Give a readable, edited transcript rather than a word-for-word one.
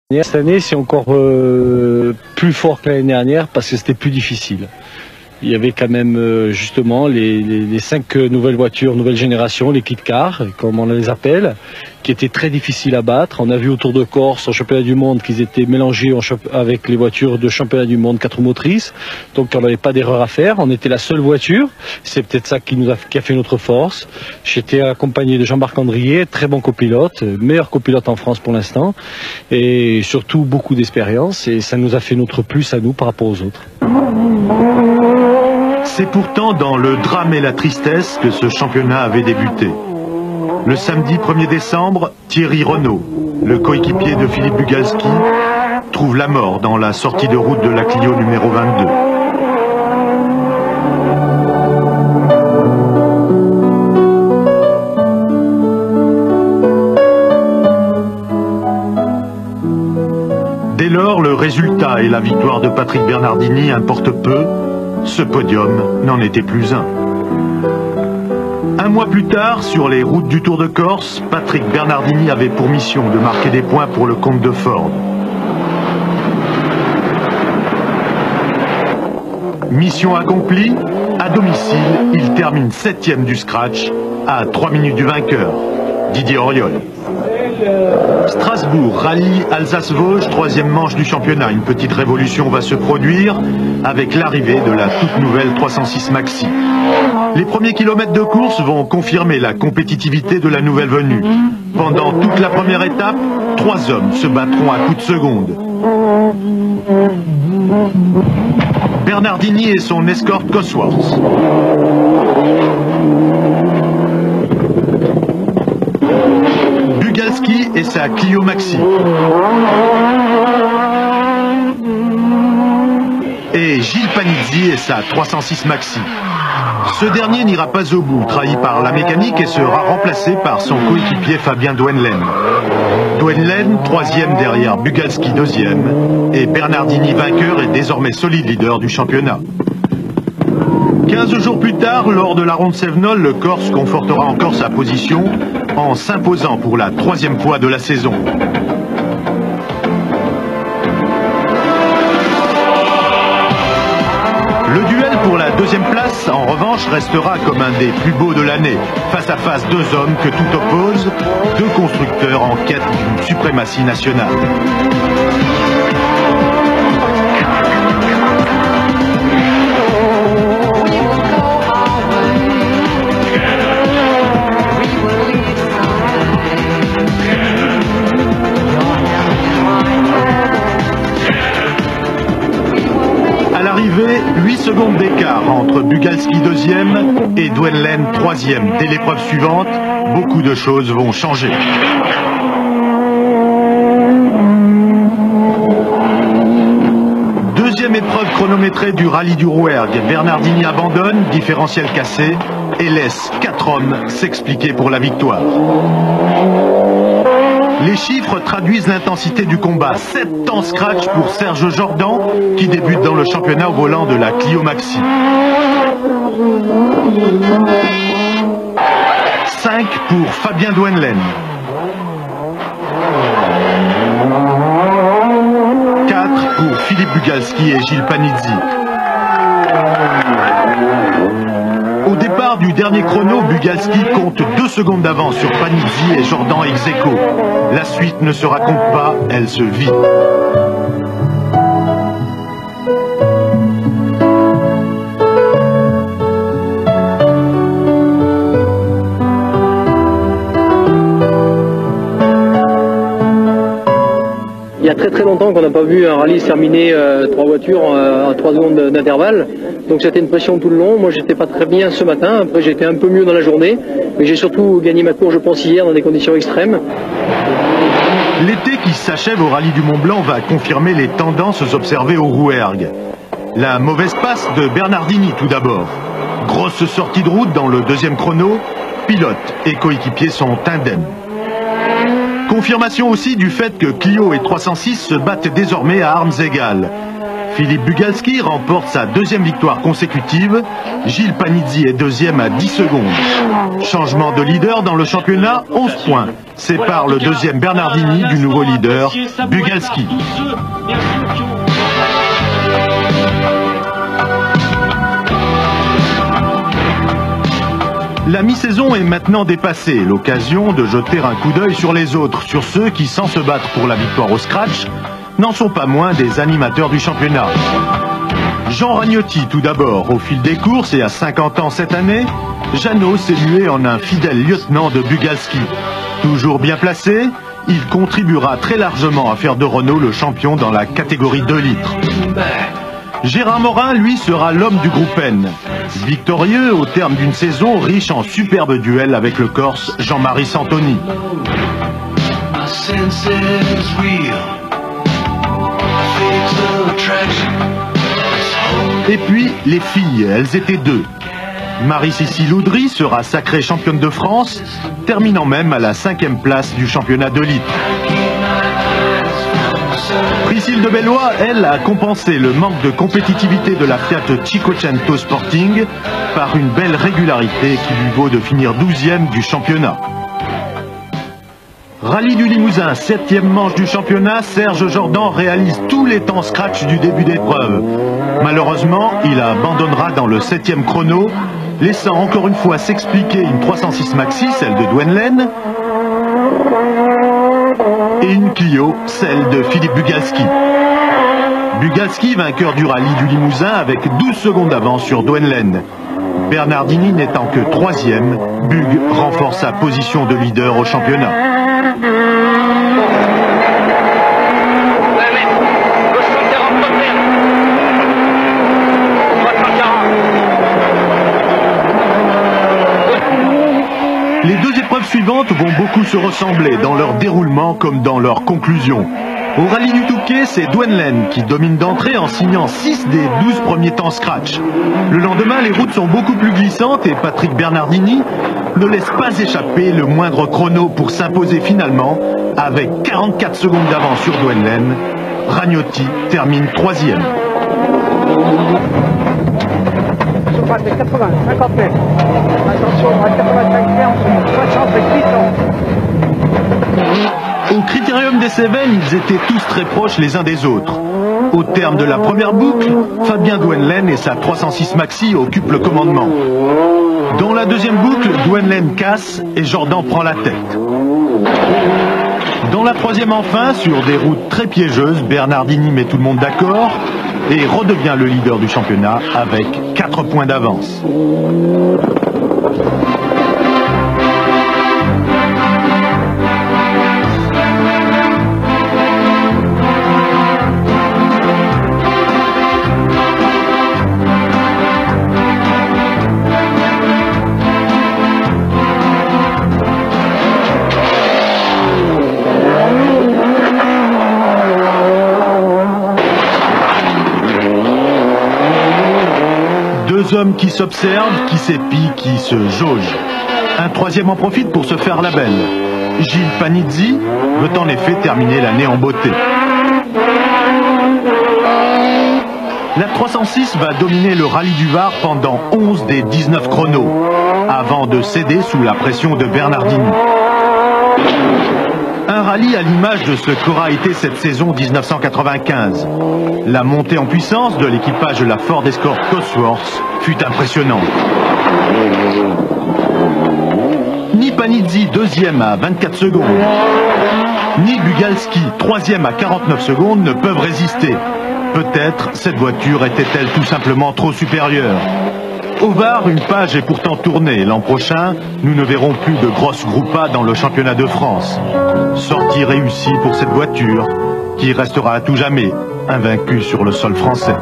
Cette année, c'est encore plus fort que l'année dernière parce que c'était plus difficile. Il y avait quand même justement les 5 nouvelles voitures, nouvelle génération, les kit cars, comme on les appelle, qui étaient très difficiles à battre. On a vu au Tour de Corse, au championnat du monde, qu'ils étaient mélangés avec les voitures de championnat du monde 4 roues motrices. Donc on n'avait pas d'erreur à faire. On était la seule voiture. C'est peut-être ça qui a fait notre force. J'étais accompagné de Jean-Marc Andrier, très bon copilote, meilleur copilote en France pour l'instant, et surtout beaucoup d'expérience. Et ça nous a fait notre plus à nous par rapport aux autres. C'est pourtant dans le drame et la tristesse que ce championnat avait débuté. Le samedi 1er décembre, Thierry Renault, le coéquipier de Philippe Bugalski, trouve la mort dans la sortie de route de la Clio numéro 22. Dès lors, le résultat et la victoire de Patrick Bernardini importent peu. Ce podium n'en était plus un. Un mois plus tard, sur les routes du Tour de Corse, Patrick Bernardini avait pour mission de marquer des points pour le compte de Ford. Mission accomplie, à domicile, il termine 7e du scratch, à 3 minutes du vainqueur, Didier Auriol. Strasbourg, rallye Alsace-Vosges, 3e manche du championnat. Une petite révolution va se produire avec l'arrivée de la toute nouvelle 306 Maxi. Les premiers kilomètres de course vont confirmer la compétitivité de la nouvelle venue. Pendant toute la première étape, 3 hommes se battront à coups de seconde. Bernardini et son escorte Cosworth. Bugalski et sa Clio Maxi. Et Gilles Panizzi et sa 306 Maxi. Ce dernier n'ira pas au bout, trahi par la mécanique, et sera remplacé par son coéquipier Fabien Duenlen. Duenlen, 3e derrière Bugalski, 2e, et Bernardini, vainqueur et désormais solide leader du championnat. 15 jours plus tard, lors de la ronde Sévenol, le Corse confortera encore sa position en s'imposant pour la 3e fois de la saison. Le duel pour la 2e place, en revanche, restera comme un des plus beaux de l'année. Face à face, 2 hommes que tout oppose, 2 constructeurs en quête d'une suprématie nationale. À l'arrivée, 8 secondes d'écart entre Bugalski 2e et Duenlen 3e. Dès l'épreuve suivante, beaucoup de choses vont changer. Deuxième épreuve chronométrée du rallye du Rouergue. Bernardini abandonne, différentiel cassé, et laisse 4 hommes s'expliquer pour la victoire. Les chiffres traduisent l'intensité du combat. 7 temps scratch pour Serge Jordan, qui débute dans le championnat au volant de la Clio Maxi. 5 pour Fabien Duenlen. 4 pour Philippe Bugalski et Gilles Panizzi. Au départ du dernier chrono, Bugalski compte 2 secondes d'avance sur Panizzi et Jordan ex aequo. La suite ne se raconte pas, elle se vit. Il y a très longtemps qu'on n'a pas vu un rallye se terminer 3 voitures à 3 secondes d'intervalle. Donc c'était une pression tout le long. Moi j'étais pas très bien ce matin, après j'étais un peu mieux dans la journée. Mais j'ai surtout gagné ma course je pense hier dans des conditions extrêmes. L'été qui s'achève au rallye du Mont-Blanc va confirmer les tendances observées au Rouergue. La mauvaise passe de Bernardini tout d'abord. Grosse sortie de route dans le 2e chrono. Pilote et coéquipier sont indemnes. Confirmation aussi du fait que Clio et 306 se battent désormais à armes égales. Philippe Bugalski remporte sa deuxième victoire consécutive. Gilles Panizzi est deuxième à 10 secondes. Changement de leader dans le championnat, 11 points. Sépare le deuxième Bernardini du nouveau leader, Bugalski. La mi-saison est maintenant dépassée, l'occasion de jeter un coup d'œil sur les autres, sur ceux qui, sans se battre pour la victoire au scratch, n'en sont pas moins des animateurs du championnat. Jean Ragnotti tout d'abord, au fil des courses et à 50 ans cette année, Jeannot s'est mué en un fidèle lieutenant de Bugalski. Toujours bien placé, il contribuera très largement à faire de Renault le champion dans la catégorie 2 litres. Gérard Morin, lui, sera l'homme du groupe N. Victorieux au terme d'une saison riche en superbes duels avec le Corse Jean-Marie Santoni. Et puis, les filles, elles étaient deux. Marie-Cécile Oudry sera sacrée championne de France, terminant même à la 5e place du championnat de litres. Priscille de Bellois, elle, a compensé le manque de compétitivité de la Fiat Cinquecento Sporting par une belle régularité qui lui vaut de finir 12e du championnat. Rallye du Limousin, 7e manche du championnat, Serge Jordan réalise tous les temps scratch du début d'épreuve. Malheureusement, il abandonnera dans le 7e chrono, laissant encore une fois s'expliquer une 306 Maxi, celle de Duenlen, et une Clio, celle de Philippe Bugalski. Bugalski, vainqueur du rallye du Limousin avec 12 secondes d'avance sur Duenlen. Bernardini n'étant que 3e, Bug renforce sa position de leader au championnat. Les deux épreuves suivantes vont beaucoup se ressembler dans leur déroulement comme dans leur conclusion. Au rallye du Touquet, c'est Duenlen qui domine d'entrée en signant 6 des 12 premiers temps scratch. Le lendemain, les routes sont beaucoup plus glissantes et Patrick Bernardini ne laisse pas échapper le moindre chrono pour s'imposer finalement avec 44 secondes d'avance sur Duenlen. Ragnotti termine 3e. 80, 50 mètres. Attention, à 85 mètres, 60 et 800. Au Critérium des Cévennes, ils étaient tous très proches les uns des autres. Au terme de la première boucle, Fabien Duenlen et sa 306 Maxi occupent le commandement. Dans la deuxième boucle, Duenlen casse et Jordan prend la tête. Dans la troisième enfin, sur des routes très piégeuses, Bernardini met tout le monde d'accord et redevient le leader du championnat avec 4 points d'avance. Deux hommes qui s'observent, qui s'épient, qui se jaugent. Un troisième en profite pour se faire la belle. Gilles Panizzi veut en effet terminer l'année en beauté. La 306 va dominer le rallye du Var pendant 11 des 19 chronos, avant de céder sous la pression de Bernardini. Un rallye à l'image de ce qu'aura été cette saison 1995. La montée en puissance de l'équipage de la Ford Escort Cosworth fut impressionnante. Ni Panizzi, 2e à 24 secondes, ni Bugalski, 3e à 49 secondes, ne peuvent résister. Peut-être cette voiture était-elle tout simplement trop supérieure. Au Var, une page est pourtant tournée. L'an prochain, nous ne verrons plus de grosses groupas dans le championnat de France. Sortie réussie pour cette voiture, qui restera à tout jamais invaincue sur le sol français.